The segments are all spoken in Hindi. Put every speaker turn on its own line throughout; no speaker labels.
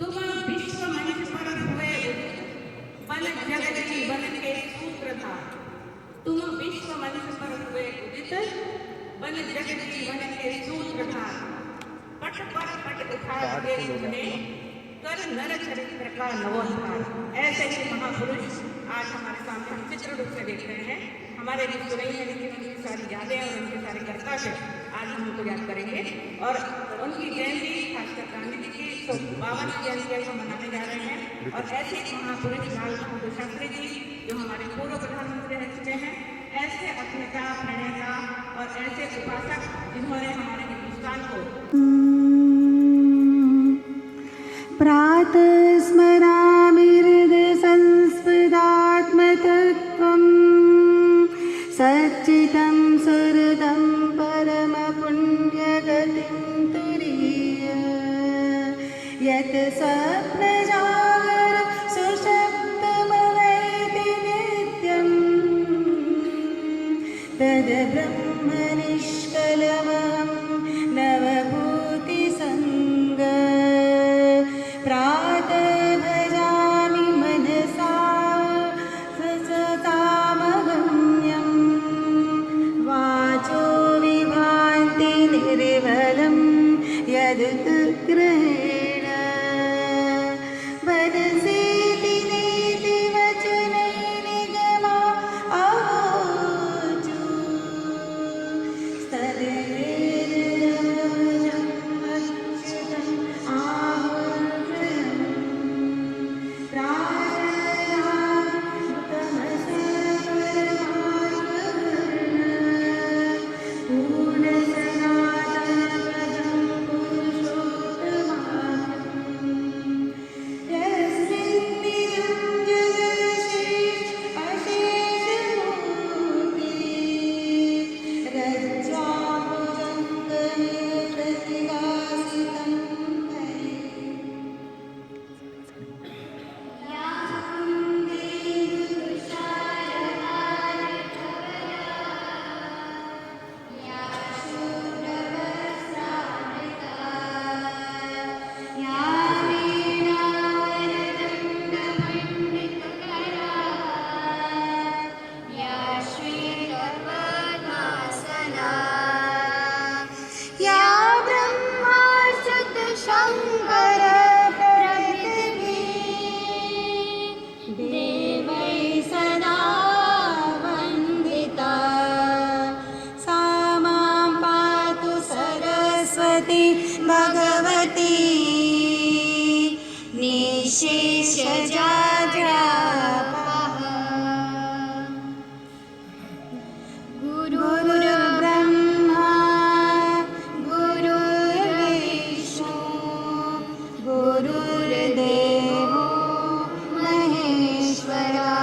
तुम विश्व मंच पर हुए बन जगत जीवन के सूत्र था। तुम विश्व मंच पर हुए उदित बन जगत जीवन के सूत्र था। पट पर पट उठा दिए तुमने कर नर चरित्र का नवोत्थान। ऐसे ही महापुरुष आज हमारे सामने हम चित्र रूप से देख रहे हैं। हमारे बीच तो नहीं है, लेकिन उनकी सारी यादें और उनके सारे कर्तव्य आज हम उनको याद करेंगे। और उनकी जयंती खासकर गांधी जी की 152वीं जयंती हम मनाने जा रहे हैं। और ऐसे एक महापुरुष लाल बहादुर शास्त्री जी जो हमारे पूर्व प्रधानमंत्री रह चुके हैं, ऐसे अभिनेता प्रणेता और ऐसे उपासक जिन्होंने हमारे हिंदुस्तान को
प्रातः स्मरामि हृदयसंस्पदात्मतत्त्वं सच्चिदं सुहृदं परमपुण्यगतिं तुरीय यत् स्वप्नजागर सुषुप्तमवैति नित्यं तद् ब्रह्मनिष्कलमहं नवभूतिसङ्ग प्रातः भजामि मनसा सचतामगम्यं वाचो विभान्ति निर्बलं यदुत्ग्रहेण वदसीति नीति वचनै निगमा आवोचु स्तरेर्दमजं अच्युतम् आहुर्ग्रहम् भगवती निशेषजाड्यापः गुरुर्ब्रह्मा गुरुर्विष्णु गुरुर्देवो महेश्वरा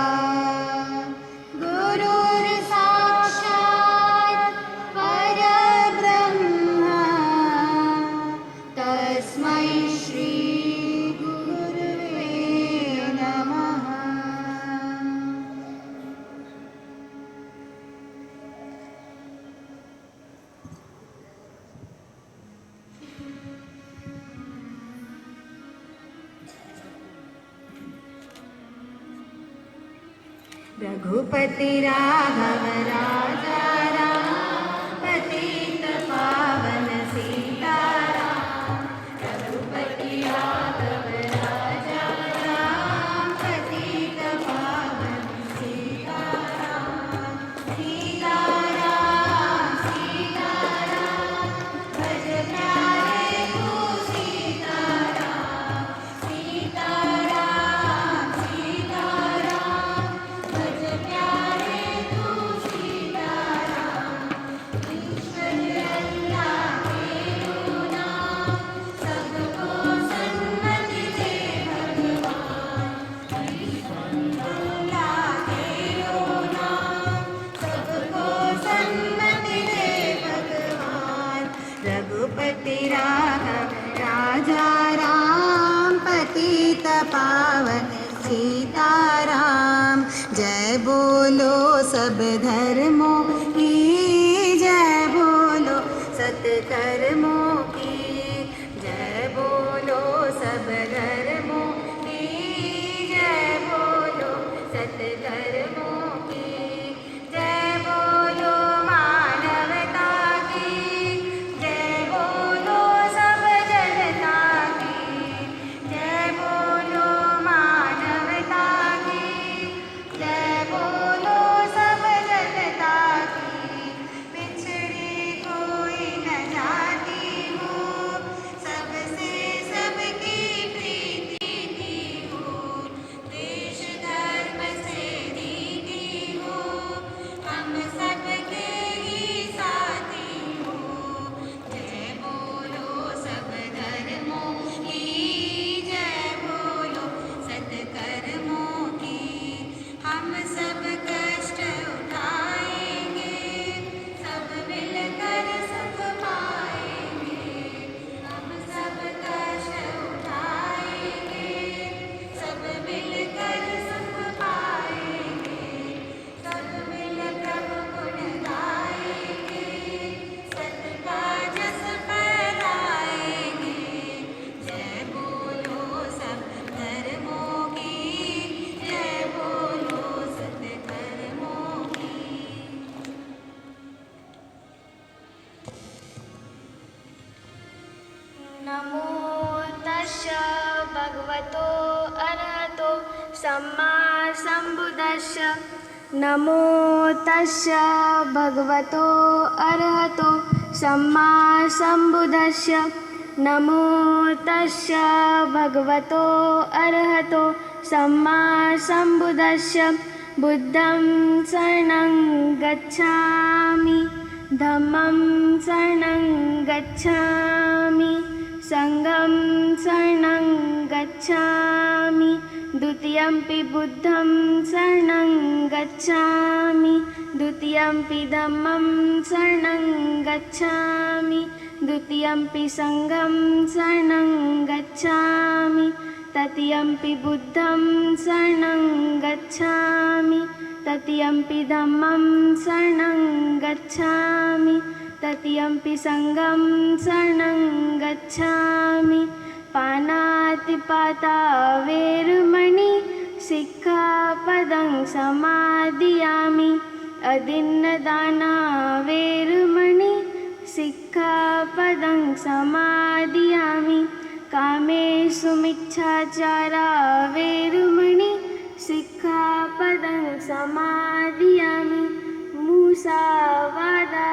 गुरुर्साक्षात् परब्रह्मा तस्मै श्री गुरुवे नमः। रघुपति राघव राजा राम पतित पावन सीताराम। रघुपति राघव राजा राम पतित पावन सीताराम। सीताराम सीताराम भज प्यारे तू सीताराम। सीताराम सीताराम भज प्यारे तू सीताराम। ईश्वर अल्लाह तेरो नाम सबको सन्मति दे भगवान। ईश्वर अल्लाह तेरो नाम सबको सन्मति दे भगवान। रघुपति राघव राजा राम पतित पावन सीताराम। जय बोलो सब धर्मों की, जय बोलो सत्कर्मों की, जय बोलो सब धर्म
नमो तस्य भगवतो अरहतो सम्मा सम्बुद्धस्य नमो तस्य भगवतो अरहतो सम्मा सम्बुद्धस्य नमो तस्य भगवतो अरहतो सम्मा सम्बुद्धस्य बुद्धं शरणं गच्छामि धम्मं शरणं गच्छामि संघं शरणं गच्छामि द्वितीयंपि बुद्धं शरणं गच्छामि द्वितीयंपि धम्मं शरणं गच्छामि द्वितीयंपि संघं शरणं गच्छामि तृतीयंपि बुद्धं शरणं गच्छामि तृतीयंपि धम्मं शरणं गच्छामि तृतीयंपि संघं शरणं गच्छामि पानातिपाता वेरमणि सिक्खापदं समादियामि अदिन्नदाना वेरमणि सिक्खापदं समादियामि कामेषु मिच्छाचारा वेरमणि सिक्खापदं समादियामि मुसावादा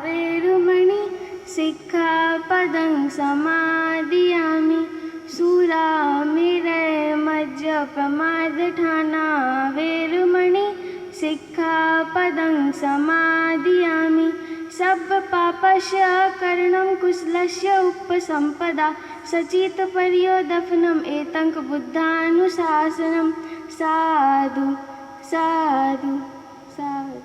वेरमणि सिक्खापदं समादियामि सुरामेरय मज्जप्रमादठाना वेरमणि सिक्खापदं समादियामि सब्बपापस्य करणं कुशलस्य उपसम्पदा सचित्तपर्योदफनम् एतं बुद्धानुशासनं साधु साधु साधु।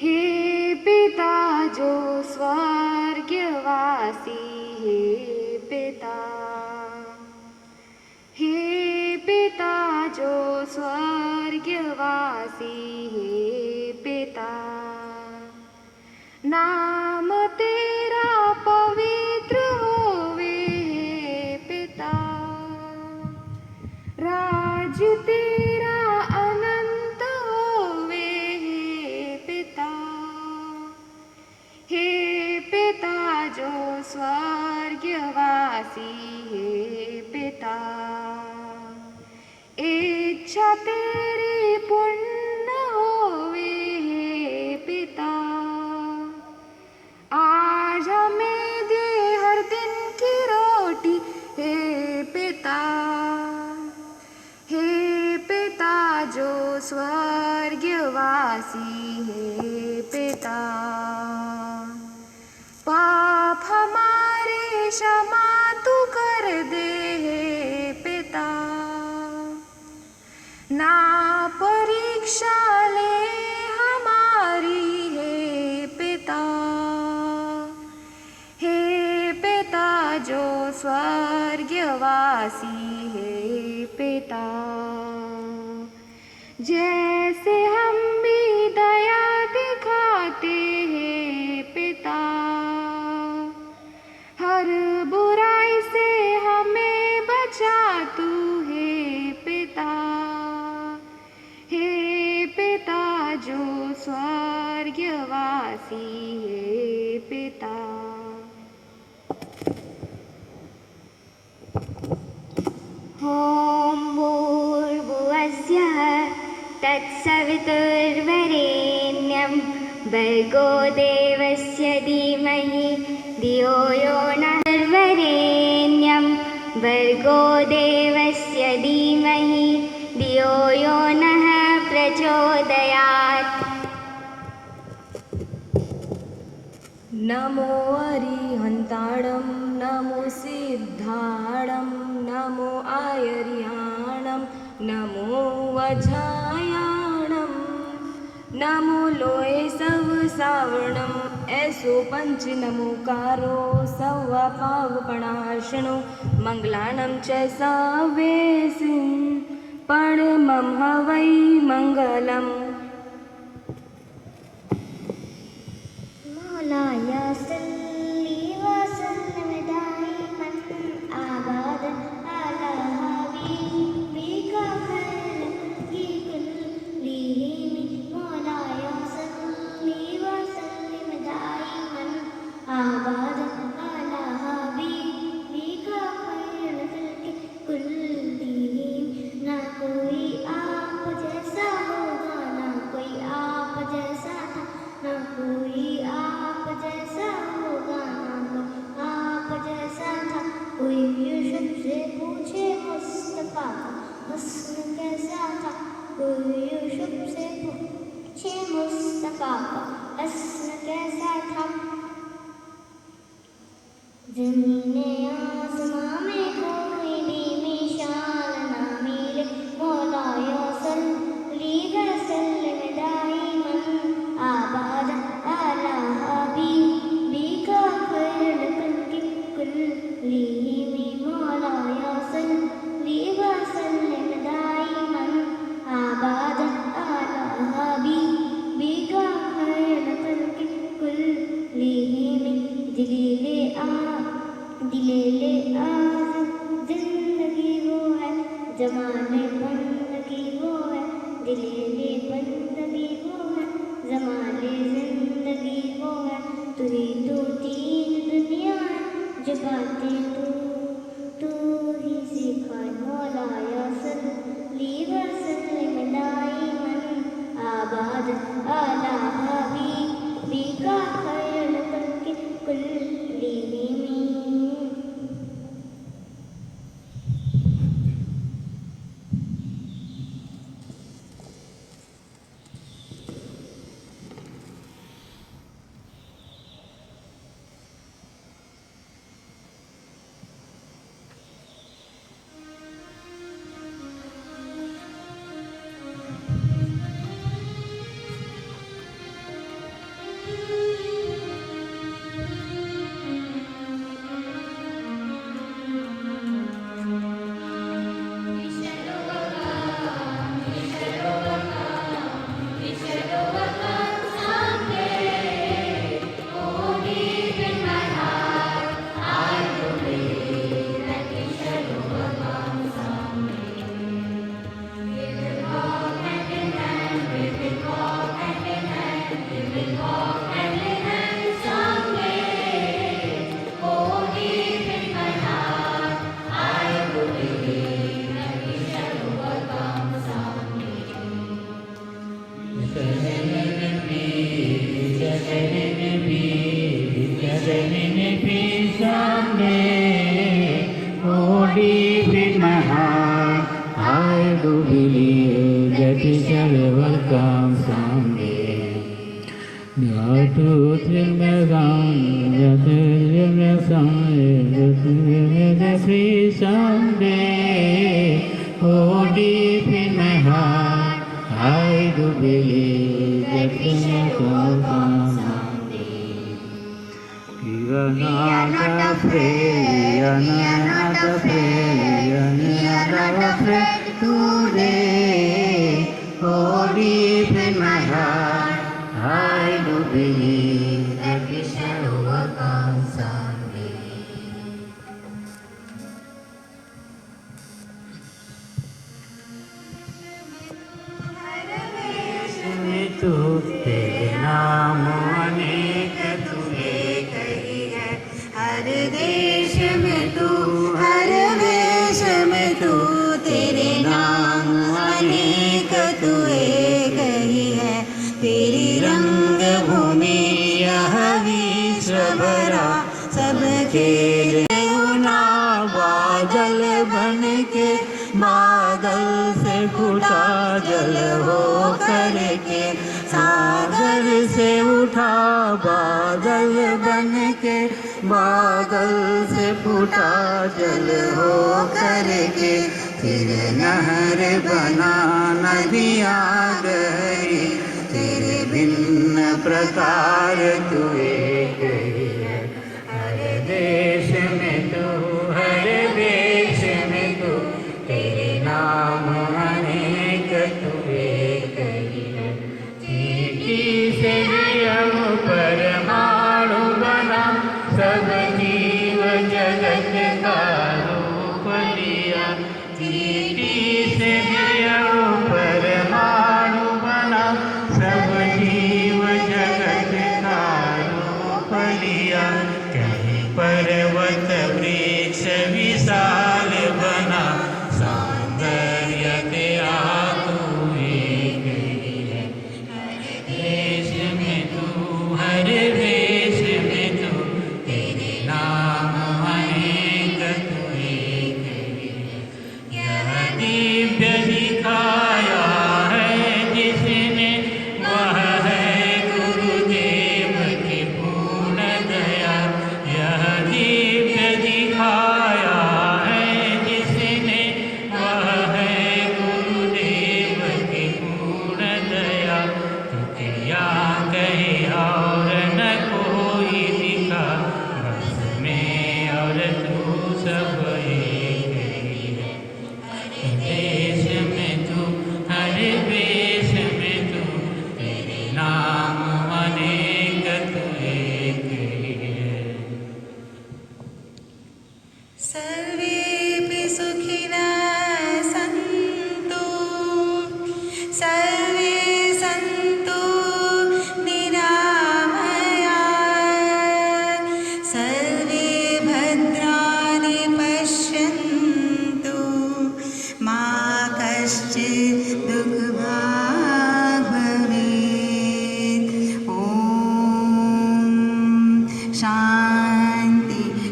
हे पिता जो स्वर्गवासी हे पिता हे पिता जो स्वर्गवासी हे पिता नाम तेरा पवित्र होवे हे पिता राज तेरा अनंत होवे हे पिता हे पिता जो स्वर्गवासी हे पिता इच्छा तेरी पूर्ण होवे हे पिता आज हमें दे हर दिन की रोटी हे पिता हे पिता जो स्वर्गवासी हे पिता पाप हमारे क्षमा तू कर दे हे पिता ना परीक्षा ले हमारी हे पिता हे पिता जो स्वर्गवासी हे पिता जैसे हम भी दया दिखाते हे पिता हर बुराई से हमें बचा तू हे पिता हे पिता जो स्वर्गवासी हे पिता ॐ भूर्भुवस्सुः तत्सवितुर्वरेण्यं भर्गो देवस्य धीमहि धियो यो नः वरेण्यं भर्गो देवस्य धीमहि धियो यो नः प्रचोदयात्।
नमो अरिहन्ताणं नमो सिद्धाणं नमो आयर्याणं नमो वज्रायाणं नमो लोये सव सावणं ऐसो पंच नमोकारो सव्वा पावपणाशनो मंगलानं च सावेसिं परमं हवै मंगलम्।
मौलाया सल्ली व सल्लिम दाइमन अबदन अला हबीबिका खैरल कुल्लिहिम। मौलाया सल्ली व सल्लिम दाइमन
दिले ले आ जिंदगी वो है जमाने बंदगी वो है दिले ले बंदगी वो है जमाने जिंदगी वो है तू ही तो तीन दुनिया है जो बातें तू ही सिखाए मौला या सल्ली व सल्लिम दाइमन आबाद आला हबीबी का खैर करके कुल्ली में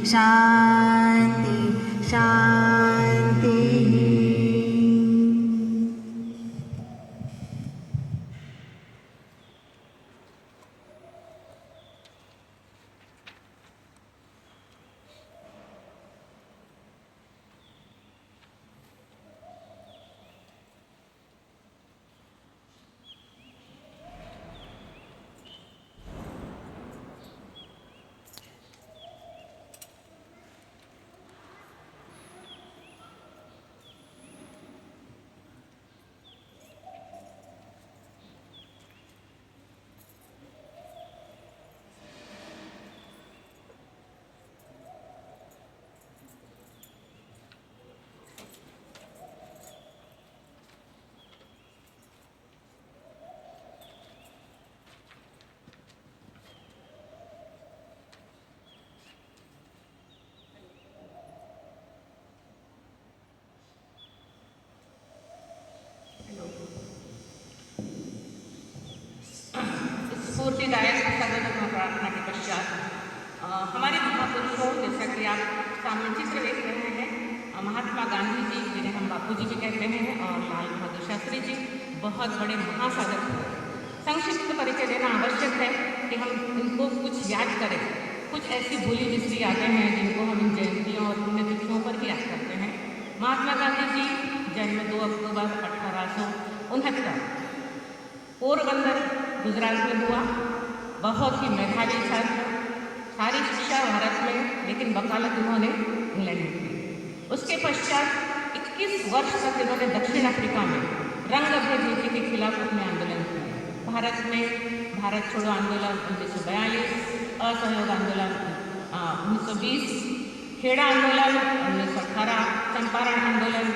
शांति शांति।
स्फूर्तिदायक सर्वधर्म प्रार्थना के पश्चात हमारे महापुरुषों, जैसा कि आप सामने चित्र देख रहे हैं, महात्मा गांधी जी, जिन्हें हम बापू जी भी कहते हैं, और लाल बहादुर शास्त्री जी बहुत बड़े महासाधक थे। संक्षिप्त परिचय देना आवश्यक है कि हम इनको कुछ याद करें। कुछ ऐसी भूली बिसरी यादें हैं जिनको हम इन जयंतियों और पुण्यतिथियों पर ही याद करते हैं। महात्मा गांधी जी जन्म 2 अक्टूबर 1869 पोरबंदर गुजरात में हुआ। बहुत ही मेधावी छात्र, सारी शिक्षा भारत में, लेकिन वकालत उन्होंने इंग्लैंड में की। उसके पश्चात 21 वर्ष तक इन्होंने दक्षिण अफ्रीका में रंगभेद नीति के खिलाफ अपने आंदोलन किए। भारत में भारत छोड़ो आंदोलन 1942, असहयोग आंदोलन 1920, खेड़ा आंदोलन 1918, चंपारण आंदोलन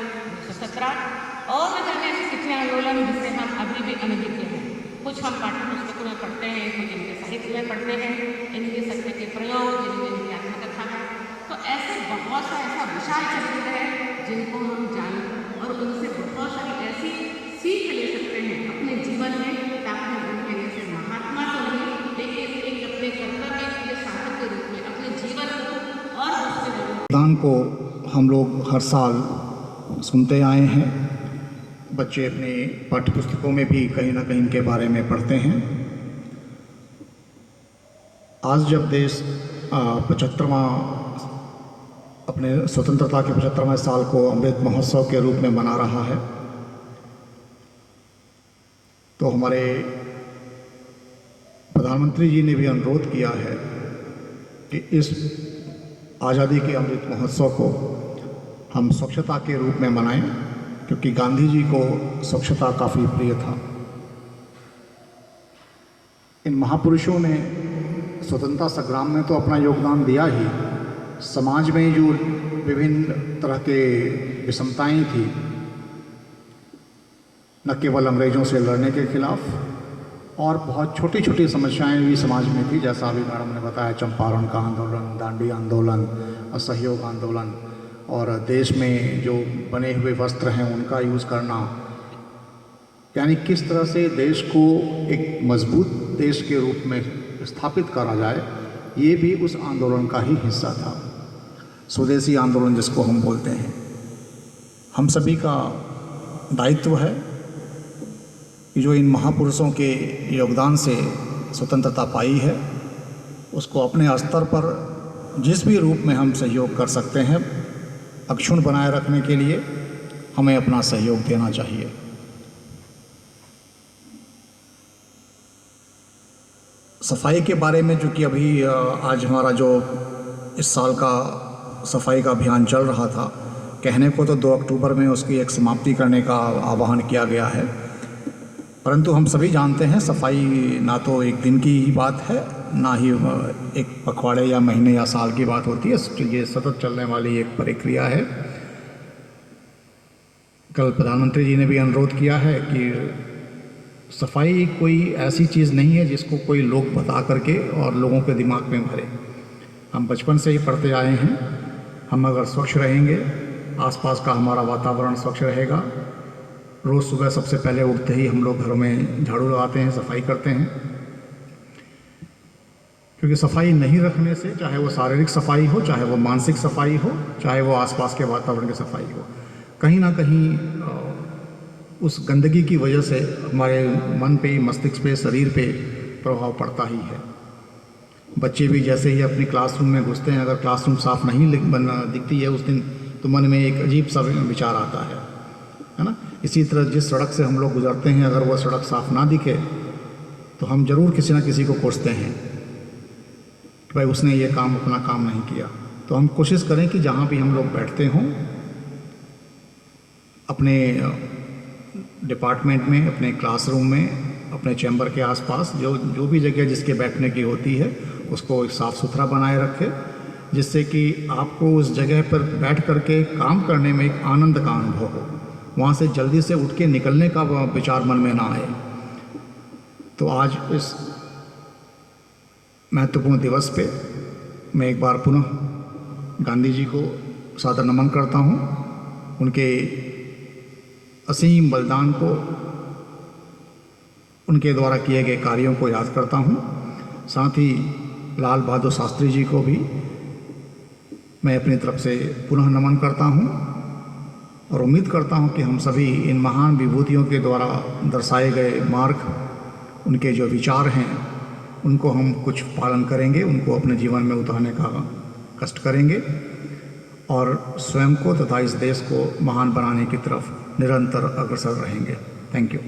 1917 और न जाने ऐसे कितने आंदोलन जिससे हम अभी भी अनभिज्ञ हैं। कुछ हम पाठ्य पुस्तकों में पढ़ते हैं, कुछ इनके साहित्य में पढ़ते हैं, इनके सत्य के प्रयोग, जिनमें इनकी आत्मकथा है। तो ऐसे बहुत सा ऐसा विशाल चरित्र है जिनको हम जानें और उनसे बहुत सारी ऐसी सीख ले सकते हैं अपने जीवन में, ताकि हम उनके जैसे महात्मा तो नहीं, लेकिन एक अपने कर्तव्य के साधक के रूप में अपने जीवन को और दूसरे लोगों
दान को हम लोग हर साल सुनते आए हैं। बच्चे अपने पाठ्य पुस्तकों में भी कहीं ना कहीं इनके बारे में पढ़ते हैं। आज जब देश 75वां अपने स्वतंत्रता के 75वें साल को अमृत महोत्सव के रूप में मना रहा है, तो हमारे प्रधानमंत्री जी ने भी अनुरोध किया है कि इस आज़ादी के अमृत महोत्सव को हम स्वच्छता के रूप में मनाएं, क्योंकि गांधी जी को स्वच्छता काफ़ी प्रिय था। इन महापुरुषों ने स्वतंत्रता संग्राम में तो अपना योगदान दिया ही, समाज में जो विभिन्न तरह के विषमताएं थी, न केवल अंग्रेज़ों से लड़ने के खिलाफ, और बहुत छोटी छोटी समस्याएं भी समाज में थी, जैसा अभी मैडम ने बताया, चंपारण का आंदोलन, दांडी आंदोलन, असहयोग आंदोलन, और देश में जो बने हुए वस्त्र हैं उनका यूज़ करना, यानी किस तरह से देश को एक मजबूत देश के रूप में स्थापित करा जाए, ये भी उस आंदोलन का ही हिस्सा था। स्वदेशी आंदोलन जिसको हम बोलते हैं। हम सभी का दायित्व है कि जो इन महापुरुषों के योगदान से स्वतंत्रता पाई है, उसको अपने स्तर पर जिस भी रूप में हम सहयोग कर सकते हैं, अक्षुण्ण बनाए रखने के लिए हमें अपना सहयोग देना चाहिए। सफाई के बारे में, जो कि अभी आज हमारा जो इस साल का सफाई का अभियान चल रहा था, कहने को तो 2 अक्टूबर में उसकी एक समाप्ति करने का आह्वान किया गया है, परंतु हम सभी जानते हैं सफाई ना तो एक दिन की ही बात है, ना ही एक पखवाड़े या महीने या साल की बात होती है। ये सतत चलने वाली एक प्रक्रिया है। कल प्रधानमंत्री जी ने भी अनुरोध किया है कि सफाई कोई ऐसी चीज़ नहीं है जिसको कोई लोग बता करके और लोगों के दिमाग में भरे। हम बचपन से ही पढ़ते आए हैं, हम अगर स्वच्छ रहेंगे, आसपास का हमारा वातावरण स्वच्छ रहेगा, रोज़ सुबह सबसे पहले उठते ही हम लोग घरों में झाड़ू लगाते हैं, सफाई करते हैं, क्योंकि सफाई नहीं रखने से, चाहे वो शारीरिक सफाई हो, चाहे वो मानसिक सफाई हो, चाहे वो आसपास के वातावरण की सफाई हो, कहीं ना कहीं उस गंदगी की वजह से हमारे मन पे, मस्तिष्क पे, शरीर पे प्रभाव पड़ता ही है। बच्चे भी जैसे ही अपनी क्लासरूम में घुसते हैं, अगर क्लासरूम साफ़ नहीं दिखती है उस दिन, तो मन में एक अजीब सा विचार आता है ना। इसी तरह जिस सड़क से हम लोग गुजरते हैं, अगर वह सड़क साफ़ ना दिखे तो हम ज़रूर किसी ना किसी को कोसते हैं कि भाई उसने ये काम, अपना काम नहीं किया। तो हम कोशिश करें कि जहाँ भी हम लोग बैठते हों, अपने डिपार्टमेंट में, अपने क्लासरूम में, अपने चैम्बर के आसपास जो भी जगह जिसके बैठने की होती है उसको साफ़ सुथरा बनाए रखें, जिससे कि आपको उस जगह पर बैठ करके काम करने में एक आनंद का अनुभव हो, वहाँ से जल्दी से उठ के निकलने का विचार मन में ना आए। तो आज इस महत्वपूर्ण दिवस पे मैं एक बार पुनः गांधी जी को सादर नमन करता हूँ, उनके असीम बलिदान को, उनके द्वारा किए गए कार्यों को याद करता हूँ। साथ ही लाल बहादुर शास्त्री जी को भी मैं अपनी तरफ से पुनः नमन करता हूँ और उम्मीद करता हूँ कि हम सभी इन महान विभूतियों के द्वारा दर्शाए गए मार्ग, उनके जो विचार हैं, उनको हम कुछ पालन करेंगे, उनको अपने जीवन में उतारने का कष्ट करेंगे और स्वयं को तथा इस देश को महान बनाने की तरफ निरंतर अग्रसर रहेंगे। Thank you.